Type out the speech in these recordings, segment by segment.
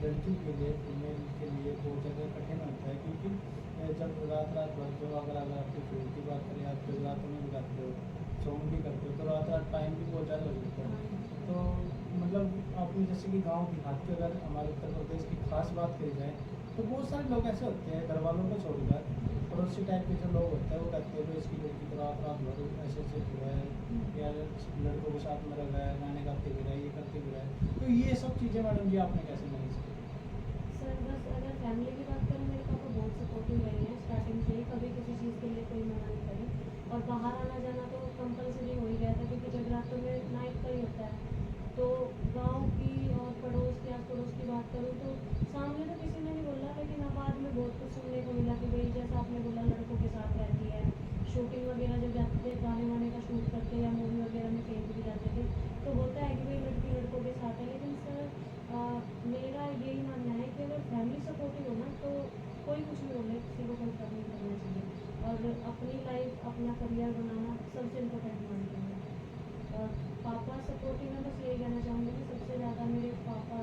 लड़की के लिए फीमेल के लिए बहुत ज़्यादा कठिन होता है, क्योंकि जब रात भर जो अगर आपकी फील्ड की बात करें, आप जब रात में भी करते हो, सॉन्ग भी करते हो, तो रात टाइम भी बहुत ज़्यादा हो जाता है। तो मतलब आपने जैसे कि गाँव देहात के अगर हमारे उत्तर प्रदेश की खास बात करी जाए, तो बहुत सारे लोग ऐसे होते हैं, घर वालों को छोड़कर पड़ोसी टाइप के जो लोग होते हैं, वो कहते हैं इसकी लड़की तो रात भर ऐसे हुआ है, या लड़कों के साथ में रह रहा है, गाने गाते गिरा है, ये करते गिरा है। तो ये सब चीज़ें मैडम जी आपने कैसे मैनेज की? सर बस अगर फैमिली की बात करें, मेरे पापा बहुत सपोर्टिव रहे हैं स्टार्टिंग से ही, कभी किसी चीज़ के लिए कोई मना नहीं करी। और बाहर आना जाना तो कंपलसरी हो ही गया था, क्योंकि जगरातों में नाइट का ही होता है। तो गांव की और पड़ोस के आस पड़ोस की बात करूँ तो सामने तो किसी ने नहीं बोला, लेकिन अब बाद में बहुत कुछ सुनने को मिला कि भाई जैसा आपने बोला लड़कों के साथ रहती है, शूटिंग वगैरह जब जाते थे, गाने वाने का शूट करते या मूवी वगैरह में कहीं भी जाते थे, तो होता है कि भाई लड़की लड़कों के साथ है। लेकिन सर मेरा यही मानना है कि अगर फैमिली सपोर्टिव हो ना, तो कोई कुछ नहीं बोले, किसी को कोई फर्क नहीं करना चाहिए। और अपनी लाइफ अपना करियर बनाना सबसे इम्पोर्टेंट मानती हूँ। और पापा सपोर्टिव है, बस यही कहना चाहूँगी कि सबसे ज़्यादा मेरे पापा,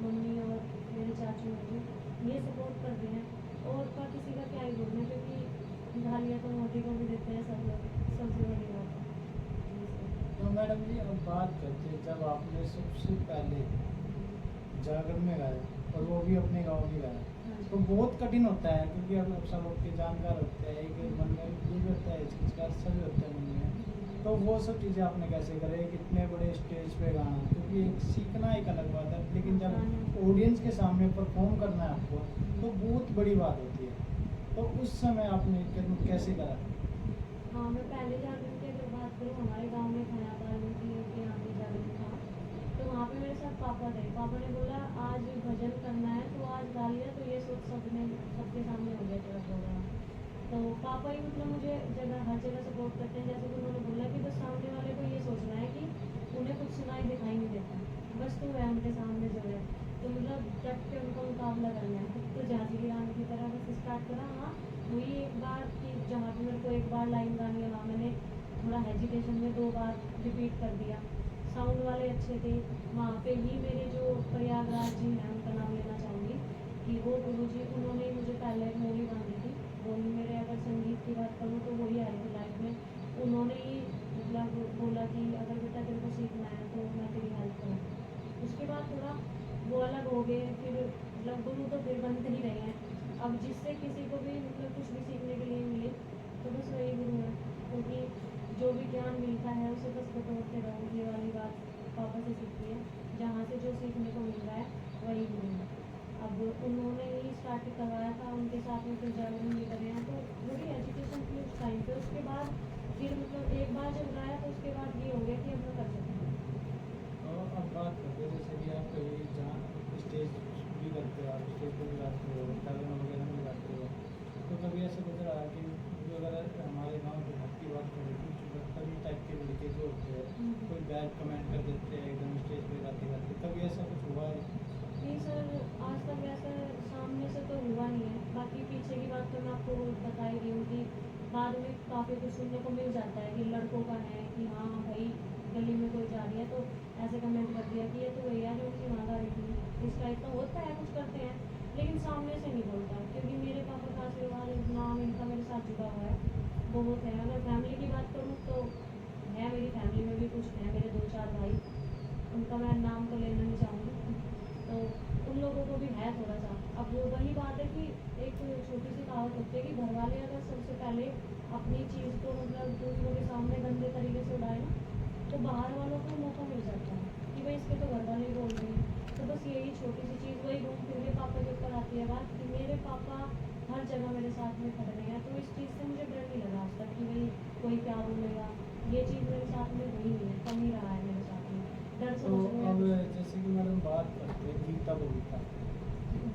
मम्मी और मेरे चाचू हैं, ये सपोर्ट करते हैं। और का किसी का क्या ही बोलना, क्योंकि गालियाँ तो मोदी को भी देते हैं सब लोग, सबसे बड़ी बात है। तो मैडम जी अब बात करते हैं, जब आपने सबसे पहले जागरण में गाया और वो भी अपने गाँव में गाया, तो बहुत कठिन होता है, क्योंकि अब सब आपके जानकार होते हैं, एक मन में ये भी होता है, हिचकिचाहट सभी होता है मन में। तो वो सब चीज़ें आपने कैसे करे, कितने बड़े स्टेज पे गाना, क्योंकि एक सीखना एक अलग बात है, लेकिन जब ऑडियंस के सामने परफॉर्म करना है आपको, तो बहुत बड़ी बात होती है। तो उस समय आपने कैसे करा? हाँ, मैं पहले जागरण की अगर बात करूँ, हमारे गांव में खयापाल के यहाँ पे जागरण था, तो वहाँ पे मेरे साथ पापा थे। पापा ने बोला आज भजन करना है, तो आज गा लिया, तो ये सोच सबके सामने हो गया तेरा प्रोग्राम। तो पापा ही मतलब मुझे हर जगह सपोर्ट करते हैं। जैसे कि उन्होंने बोला कि बस सामने वाले को ये सोचना है कि उन्हें कुछ सुनाई दिखाई नहीं देता, बस तू है उनके सामने जो है, तो मतलब डट के उनका मुकाबला करना है। तो झांसी की रानी की तरह बस स्टार्ट करा। हाँ, हुई एक बार कि जहाँ पे मेरे को एक बार लाइन गानी है, वहाँ मैंने थोड़ा हेजिटेशन में 2 बार रिपीट कर दिया। साउंड वाले अच्छे थे, वहाँ पे ही मेरे जो प्रयागराज जी हैं, उनका नाम लेना चाहूँगी कि वो गुरु जी, उन्होंने मुझे पहले एक मूवी बांधी थी। वो मेरे अगर संगीत की बात करूँ तो वही आई थी लाइफ में। उन्होंने ही मतलब बोला कि अगर बेटा तेरे को सीखना है तो मैं तेरी हेल्प करूँ। उसके बाद थोड़ा वो अलग हो गए, फिर मतलब गुरु तो फिर बनते ही रहे हैं। अब जिससे किसी को भी मतलब कुछ भी सीखने के लिए मिले, तो बस वही गुरु है, क्योंकि जो भी ज्ञान मिलता है उसे बस बटोरते रहो, ये वाली बात पापा से सीखी है। जहाँ से जो सीखने को मिल रहा है वही मिलेगा। अब उन्होंने ही स्टार्ट करवाया था, उनके साथ में फिर जागरण भी करे हैं, तो वही एजुकेशन थी उस टाइम पे। उसके बाद फिर मतलब एक बार जब लाया तो उसके बाद ये हो गया कि अब मैं कर सकती हूँ। और अब बात करते हैं जैसे कि आप कहीं जहाँ स्टेज भी करते हो, आप स्टेज पर भी गाते हो, जागरण वगैरह में गाते हो, तो कभी ऐसा गुजरा है कि जो अगर हमारे गांव के भक्ति बात करें कुछ बदतमीज टाइप के लड़के जो होते हैं, कोई बैड कमेंट कर देते हैं एकदम स्टेज पे गाते गाते, कभी ऐसा कुछ हुआ है? नहीं सर, आज तक ऐसा सामने से तो हुआ नहीं है। बाकी पीछे की बात तो मैं आपको बता ही रही हूँ कि बाद में काफ़ी कुछ सुनने को मिल जाता है कि लड़कों का है कि हाँ भाई गली में कोई जा रही है तो ऐसे कमेंट कर दिया कि ये तो भैया जो उसकी माँ गा रही थी, इस टाइप का होता है, कुछ करते हैं, लेकिन सामने से नहीं बोलता क्योंकि मेरे पापा का आशीर्वाद नाम इनका मेरे साथ जुड़ा हुआ है, बहुत है। अगर फैमिली की बात करूँ तो है, मेरी फैमिली में भी कुछ है, मेरे 2-4 भाई, उनका मैं नाम तो लेना नहीं चाहूँगी, तो उन लोगों को भी है थोड़ा सा। अब वो वही बात है कि एक छोटी सी कहावत होती है कि घर वाले अगर सबसे पहले अपनी चीज़ को मतलब दूसरों के सामने गंदे तरीके से उड़ाए ना, तो बाहर वालों को मौका मिल जाता है कि भाई इसके तो घर वाले ही बोल रहे हैं। तो बस यही छोटी सी चीज़ वही घूम फिर के पापा के ऊपर आती है बात कि मेरे पापा हर जगह मेरे साथ में खड़े हैं, तो इस चीज़ से मुझे डर नहीं लगा आज तक कि भाई कोई क्या बोलेगा। ये चीज़ मेरे साथ में हुई नहीं है, कम ही रहा है मेरे साथ में डर तो समझ अब में। जैसे कि मैडम बात करते हैं गीता बबीता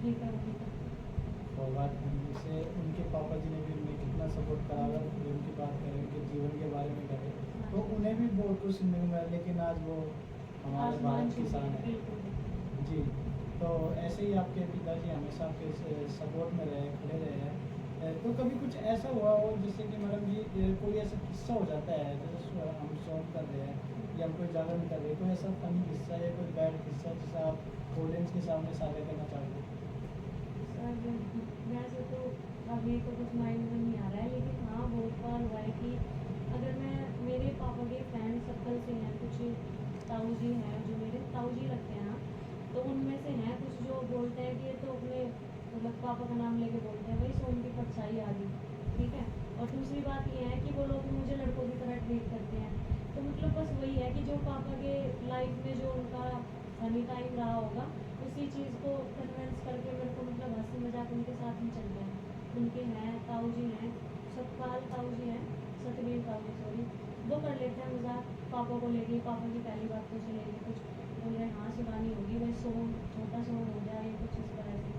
गीता गीता भगवान से, उनके पापा जी ने भी उन्हें कितना सपोर्ट करा, अगर फिर उनकी बात करें, उनके जीवन के बारे में करें, तो उन्हें भी बहुत कुछ सुनने को मिला, लेकिन आज वो हमारे आसमान भारत छू किसान गए, है। बिल्कुल। जी, तो ऐसे ही आपके पिताजी हमेशा आपके सपोर्ट में रहे, खड़े रहे हैं। तो कभी कुछ ऐसा हुआ हो जैसे कि मैडम जी कोई ऐसा किस्सा हो जाता है, जैसे हम सॉन्ग कर रहे हैं या हम कोई जागरण कर रहे हैं, कोई ऐसा फनी किस्सा या कोई बैड किस्सा जिसे आप ऑडियंस के सामने साझा करना चाहोगे? सर वैसे तो अभी तो कुछ माइंड में नहीं आ रहा है, लेकिन हाँ बहुत बार हुआ है कि अगर मैं मेरे पापा के फ्रेंड सर्कल से हैं कुछ ताऊ जी हैं जो मेरे ताऊ जी लगते हैं, हाँ, तो उनमें से हैं कुछ जो बोलते हैं कि ये तो अपने मतलब पापा का नाम लेके बोलते हैं भाई सोन की परछाई आ गई, ठीक है। और दूसरी बात ये है कि वो लोग मुझे लड़कों की तरह ट्रीट करते हैं, तो मतलब बस वही है कि जो पापा के लाइफ में जो उनका फनी टाइम रहा होगा उसी चीज़ को कन्विंस करके मेरे को मतलब हंसी मजाक उनके साथ ही चल रहे हैं। उनके हैं ताऊ जी हैं, सतपाल ताऊ जी हैं, सतवीर ताऊ जी सॉरी, वो कर लेते हैं मजाक पापा को लेके। पापा की पहली बात तो चलेगी कुछ बोल रहे हाँ शिवानी होगी भाई सॉन्ग छोटा सॉन्ग हो जाए या कुछ इस तरह से।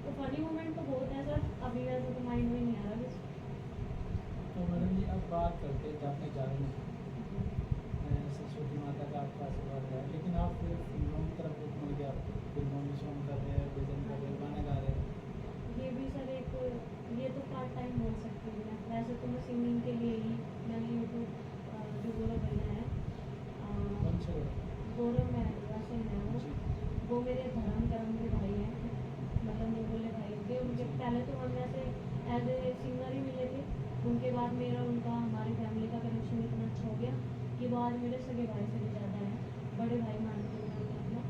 तो फनी मोमेंट तो बहुत है सर, अभी वैसे तो माइंड में नहीं आ रहा बस। तो मैडम जी अब बात करते हैं आपने जागरण की, सरस्वती माता का आपका आशीर्वाद है, लेकिन आप फिर फिल्मों की तरफ रुख मिल गया, आपको फिल्मों में सॉन्ग कर रहे हैं, भजन कर रहे हैं, गाने गा रहे हैं। ये भी सर एक ये तो पार्ट टाइम बोल सकती हूँ मैं, वैसे तो मैं सिंगिंग के लिए ही मैंने यूट्यूब जो गौरव भैया है कौन से लोग? गौरव में वैसे हैं जी वो मेरे धर्म कर्म के भाई हैं, मतलब वो बोले भाई होंगे उनके। पहले तो हम ऐसे एज ए सिंगर ही मिले थे, उनके बाद मेरा उनका हमारी फैमिली का कनेक्शन इतना अच्छा हो गया कि वो आज मेरे सगे भाई से भी ज़्यादा है, बड़े भाई मानती हूँ मैं उनको अपना।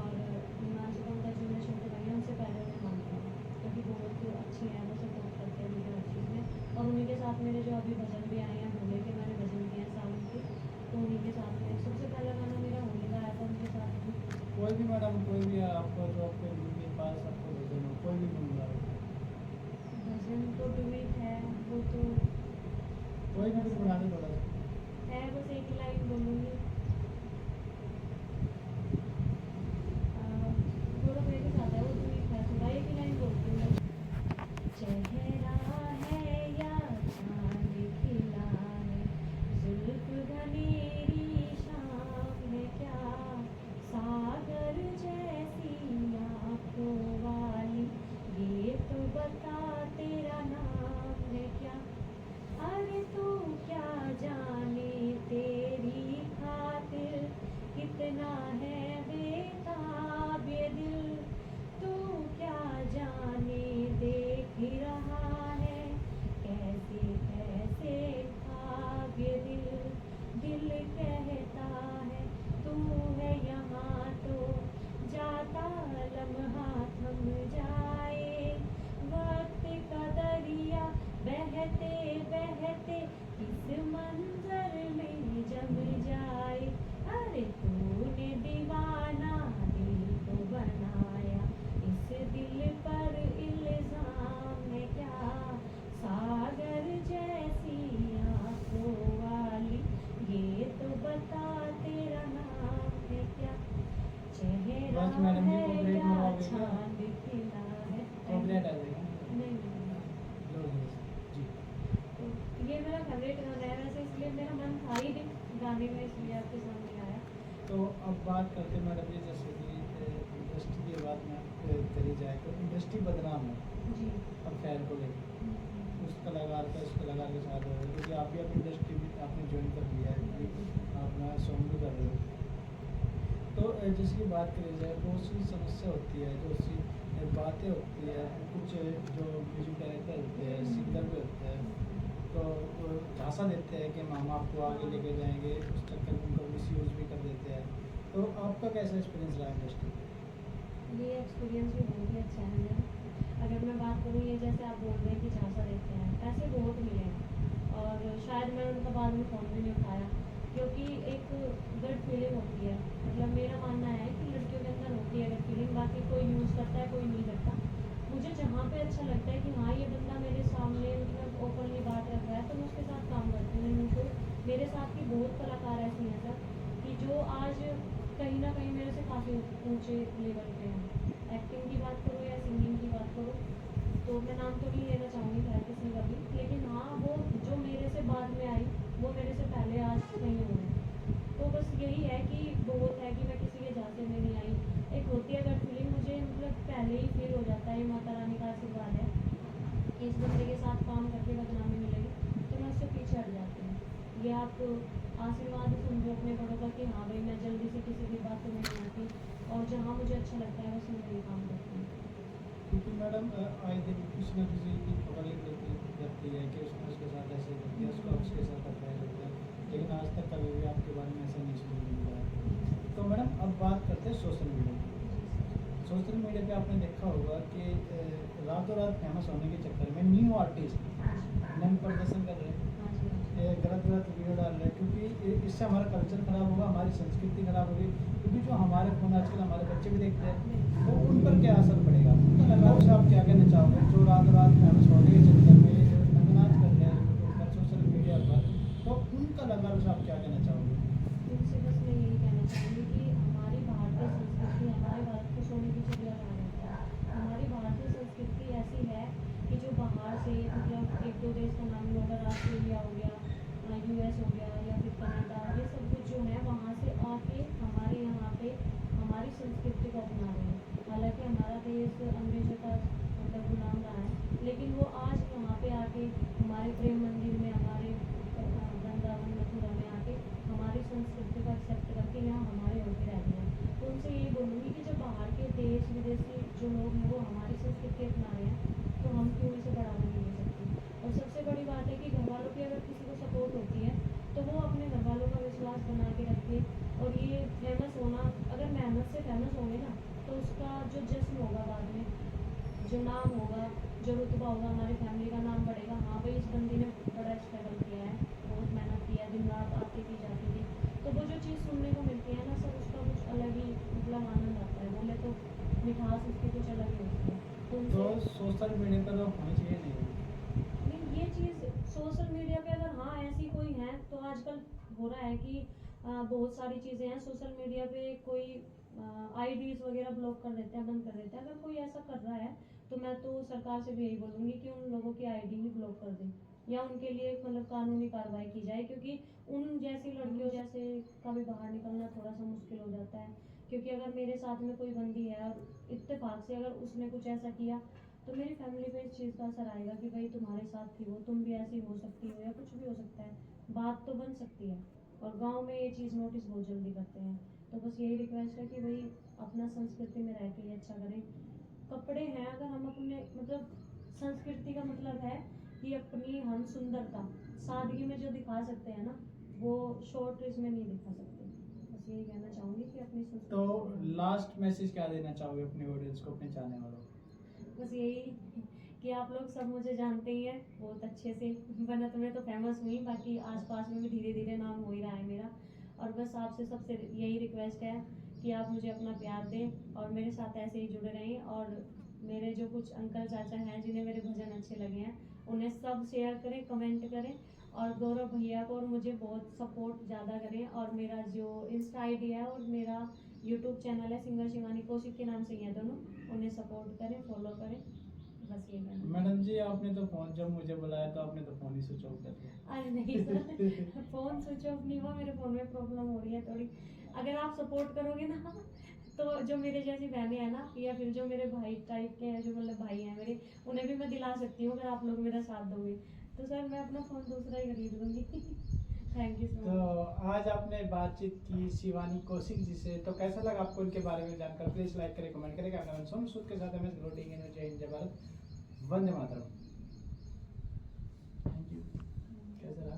और हिमांशु पंकज जो मेरे छोटे भाई हैं उनसे पहले मैं मानती हूँ क्योंकि बहुत अच्छे हैं, वो सपोर्ट करते हैं मुझे हर चीज़ में। और उन्हीं के साथ मेरे जो अभी भजन भी आए हैं भोले के, मैंने भजन किए हैं सावन के, तो उन्हीं के साथ में सबसे पहला गाना मेरा होली का आया था उनके साथ में। कोई भी मैडम, कोई भी आपको जो आपके दिल के पास आपको भजन हो, कोई भी गुनगुना रहे, भजन तो डुएट है, वो तो कोई भी गुनगुना दे थोड़ा सा। है, बस एक ही लाइन बोलूँगी। थोड़ा मेरे साथ है वो डुएट है, थोड़ा एक ही लाइन बोलती हूँ मैं। चेहरा है या चाँद खिला है, जुल्फ घनेरी शाम है क्या, सागर जैसी आँखों वाली, ये तो बता तेरा नाम है क्या। अरे तू क्या जाने तेरी है तो इंडस्ट्री बदनाम है जी। अफेयर को लेकर, उस कलाकार का इस कलाकार के साथ हो रहा है, क्योंकि आप भी अपनी इंडस्ट्री भी आपने ज्वाइन कर लिया है, क्योंकि आप अपना सॉन्ग भी कर रहे हो। तो जैसे कि बात करी जाए, बहुत सी समस्या होती है, बहुत सी बातें होती है, कुछ जो म्यूजिक डायरेक्टर होते हैं, सिंगर भी होते हैं, तो वो झांसा देते हैं कि हम आपको आगे लेके जाएंगे, उस चक्कर में उनको मिसयूज भी कर देते हैं। तो आपका कैसा एक्सपीरियंस रहा इंडस्ट्री? ये एक्सपीरियंस भी बहुत ही अच्छा है मेरा। अगर मैं बात करूँ, ये जैसे आप बोल रहे हैं कि झांसा देते हैं, ऐसे बहुत मिले हैं और शायद मैंने उनका बाद में फ़ोन भी नहीं उठाया, क्योंकि एक गट फीलिंग होती है। मतलब मेरा मानना है कि लड़कियों के अंदर होती है गट फीलिंग, बाकी कोई यूज़ करता है कोई नहीं करता। मुझे जहाँ पे अच्छा लगता है कि हाँ ये बंदा मेरे सामने मतलब ओपनली बात रख रहा है, तो मैं उसके साथ काम करती हूँ। नहीं तो मेरे साथ भी बहुत कलाकार ऐसे हैं सर कि जो आज कहीं ना कहीं मेरे से काफ़ी ऊंचे लेवल पे हैं। एक्टिंग की बात करो या सिंगिंग की बात करो, तो मैं नाम तो नहीं लेना चाहूँगी खैर किसी का भी, लेकिन हाँ वो जो मेरे से बाद में आई वो मेरे से पहले आज कहीं और है। तो बस यही है कि बहुत है कि मैं किसी के झांसे में नहीं आई। एक होती है गट फीलिंग, मुझे मतलब पहले ही फील हो जाता है, माता रानी का आशीर्वाद है कि इस बंदे के साथ काम करके बदनामी मिलेगी, तो मैं उससे पीछे हट जाती हूँ। ये आप आशीर्वाद समझो अपने बड़ों का कि हाँ भाई मैं जल्दी से किसी की बातों में नहीं आती, और जहाँ मुझे अच्छा लगता है बस मैं वही काम करती हूँ। क्योंकि मैडम आए दिन किसी न किसी की खबर रहती है कि उसने उसके साथ ऐसे कर दिया, उसका उसके साथ अफेयर होता है, लेकिन आज तक कभी भी आपके बारे में ऐसा नहीं सुनने को मिला है। तो मैडम अब बात करते हैं सोशल मीडिया की। सोशल मीडिया पे आपने देखा होगा कि रातों रात फेमस होने के चक्कर में न्यू आर्टिस्ट नम प्रदर्शन कर रहे हैं, हाँ जी, हाँ जी। गलत गलत वीडियो डाल रहे हैं, क्योंकि इससे हमारा कल्चर खराब होगा, हमारी संस्कृति खराब होगी। क्योंकि जो हमारे फोन आजकल हमारे बच्चे भी देखते हैं, तो उन पर क्या असर पड़ेगा? उनका लगाव से आप क्या कहना चाहोगे, जो रात रात फेमस होने के चक्कर में नंगनाच कर रहे हैं यूट्यूब पर, सोशल मीडिया पर, तो उनका लगाव से आप क्या कहना चाहोगे? उनसे बस मैं यही कहना चाहूँगी कि हमारी भारतीय संस्कृति, हमारे भारत को सोने की चिड़िया कहा जाता है। हमारी भारतीय संस्कृति ऐसी है कि जो बाहर से मतलब एक दो देश का नाम लो, अगर ऑस्ट्रेलिया हो गया, यूएस हो गया या फिर कनाडा, ये सब कुछ जो है वहाँ से आके हमारे यहाँ पे हमारी संस्कृति को अपना रहे हैं। हालांकि हमारा देश अंग्रेजों का मतलब गुलाम रहा है, लेकिन वो आज वहाँ पे आके हमारे प्रेम मंदिर में, हमारे वृंदावन मथुरा में आके हमारी संस्कृति को एक्सेप्ट करके यहाँ हमारे होके रह गए हैं। तो उनसे यही बोलूँगी कि जब बाहर के देश विदेशी जो लोग हैं वो हमारी संस्कृति अपना रहे हैं, तो हम क्यों इसे बढ़ावा नहीं दे सकते। और सबसे बड़ी बात है कि घर वालों की अगर किसी को सपोर्ट होती है तो वो अपने घर वालों का विश्वास बना के रखे। और ये फेमस होना, अगर मेहनत से फेमस होंगे ना, तो उसका जो जश्न होगा बाद में, जो नाम होगा, जो रुतबा होगा, हमारी फैमिली का नाम बढ़ेगा। हाँ भाई इस बंदी ने बड़ा स्ट्रगल किया है, बहुत मेहनत किया, दिन रात आती थी जाती थी, तो वो जो चीज़ सुनने को मिलती है ना सर, उसका कुछ अलग ही मतलब आनंद आता है। बोले तो मिठास उसकी कुछ अलग ही होती है। तो तो उनसे सोशल मीडिया पर तो होनी चाहिए नहीं? नहीं, ये चीज़ सोशल मीडिया पे अगर हाँ ऐसी कोई है, तो आजकल हो रहा है कि बहुत सारी चीज़ें हैं सोशल मीडिया पे, कोई आईडीज वगैरह ब्लॉक कर देते हैं, बंद कर देते हैं। अगर कोई ऐसा कर रहा है तो मैं तो सरकार से भी यही बोलूँगी कि उन लोगों की आईडी ही ब्लॉक कर दें, या उनके लिए मतलब कानूनी कार्रवाई की जाए, क्योंकि उन जैसी लड़कियों जैसे का भी बाहर निकलना थोड़ा सा मुश्किल हो जाता है। क्योंकि अगर मेरे साथ में कोई बंदी है और इत्तेफाक से अगर उसने कुछ ऐसा किया, तो मेरी फैमिली पे इस चीज़ का असर आएगा कि भाई तुम्हारे साथ थी वो, तुम भी ऐसी हो सकती हो, या कुछ भी हो सकता है, बात तो बन सकती है। और गांव में ये चीज़ नोटिस बहुत जल्दी करते हैं। तो बस यही रिक्वेस्ट है कि भाई अपना संस्कृति में रह के ही अच्छा करें। कपड़े हैं, अगर हम अपने मतलब संस्कृति का मतलब है कि अपनी हम सुंदरता सादगी में जो दिखा सकते हैं ना, वो शॉर्ट ड्रेस में नहीं दिखा सकते। बस यही कहना चाहूँगी कि अपनी तो संस्कृति को ध्यान दें। लास्ट मैसेज क्या देना चाहोगे अपने ऑडियंस को, अपने चाहने वालों को? बस यही कि आप लोग सब मुझे जानते ही हैं बहुत अच्छे से। बनत में तो फेमस हुई, बाकी आसपास में भी धीरे धीरे नाम हो ही रहा है मेरा। और बस आपसे सबसे यही रिक्वेस्ट है कि आप मुझे अपना प्यार दें और मेरे साथ ऐसे ही जुड़े रहें। और मेरे जो कुछ अंकल चाचा हैं जिन्हें मेरे भजन अच्छे लगे हैं, उन्हें सब शेयर करें, कमेंट करें, और गौरव भैया को और मुझे बहुत सपोर्ट ज़्यादा करें। और मेरा जो इंस्टा आईडी है और मेरा यूट्यूब चैनल है सिंगर शिवानी कौशिक के नाम से ही है दोनों, उन्हें सपोर्ट करें, फॉलो करें। बस ये कहना मैडम चाहूँगी। जी, आपने तो फोन, जब मुझे बुलाया तो आपने तो फोन ही स्विच ऑफ कर दिया। अरे नहीं सर, फ़ोन स्विच ऑफ नहीं हुआ, मेरे फ़ोन में प्रॉब्लम हो रही है थोड़ी। अगर आप सपोर्ट करोगे ना तो जो मेरे जैसी बहनें हैं ना, या फिर जो मेरे भाई टाइप के हैं, जो मतलब भाई हैं मेरे, उन्हें भी मैं दिला सकती हूँ अगर आप लोग मेरा साथ दोगे। तो सर मैं अपना फ़ोन दूसरा ही खरीद लूँगी। थैंक यू सो तो मच। आज आपने बातचीत की शिवानी कौशिक जी से, तो कैसा लगा आपको उनके बारे में जानकर? प्लीज लाइक करें, कमेंट करें। कैमरामैन सोनू सूद के साथ MS ग्लोटिंग इन जय हिंद, जय भारत, वंदे मातरम। Thank you. कैसा रहा?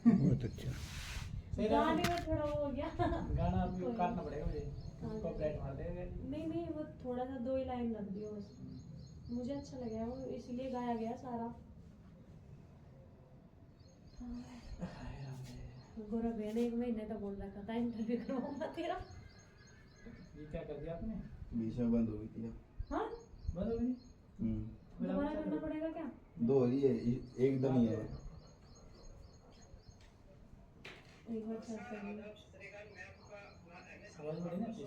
बहुत अच्छा। सही रहा? गाने में थोड़ा वो हो गया। गाना अभी कोई काटना नहीं। पड़ेगा मुझे, हाँ। कॉपीराइट मार देगा। नहीं नहीं, वो थोड़ा सा 2 ही लाइन लग दियो बस। मुझे अच्छा लगा वो, इसलिए गाया गया सारा। गौरव भैया ने 1 महीने का बोल रखा था इंटरव्यू करवाऊंगा तेरा। ये क्या कर दिया आपने? बीच में बंद हो गई थी। हाँ, बंद हो गई? दोबारा करना पड़ेगा क्या? 2 ही है, एकदम ही है। एक बार चेक करेंगे। आवाज बढ़ी ना प्लीज।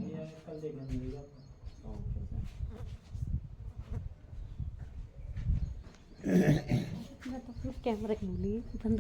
ये कल देखने मिलेगा आपको। Okay sir. मैं तो अपना कैमरा खोल ली बंद।